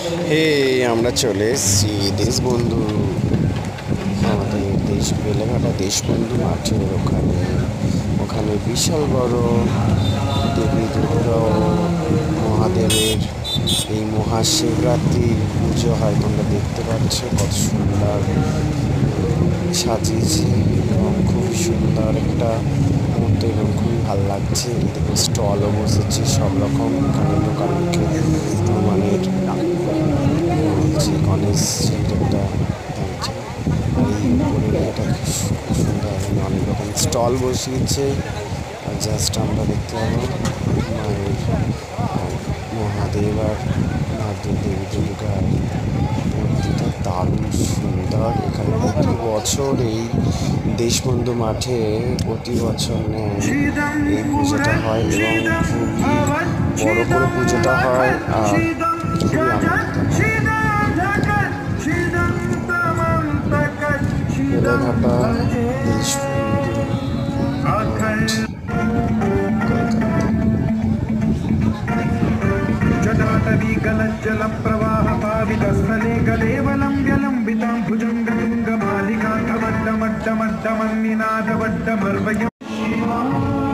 হে, আমরা চলে এসেছি দেশবন্ধু, আমাদের বেলেঘাটা দেশবন্ধু মাঠের ওখানে। ওখানে বিশাল বড় দেবী দুর্গা ও মহাদেবের এই মহাশিবরাত্রি পুজো হয়। তোমরা দেখতে পাচ্ছ কত সুন্দর সাজিয়েছে এবং খুব সুন্দর একটা মুহূর্ত এবং খুবই ভালো লাগছে। এদিকে স্টলও বসেছে সব রকম, এখানে দোকান মুখে হনুমানের হচ্ছে গণেশের একটা থাকছে। আর এই উপরের এটা খুব সুন্দর, অনেক রকম স্টল বসিয়েছে। আর জাস্ট আমরা দেখতে পাবো মায়ের মহাদেব আর দেবী দুর্গার মূর্তিটা দারুণ সুন্দর। এখানে প্রতি বছর এই দেশবন্ধু মাঠে প্রতি বছর এই পুজোটা হয় এবং খুবই বড় করে পুজোটা হয় আর খুবই বেলেঘাটা দেশবন্ধু মাঠ। जटाटवी गलज्जल प्रवाह पावितस्थले कलेवलं व्यलम्बितां भुजङ्गतुङ्गमालिकान्तवड्डमड्डमड्डमन्निनादवड्डमर्वयम्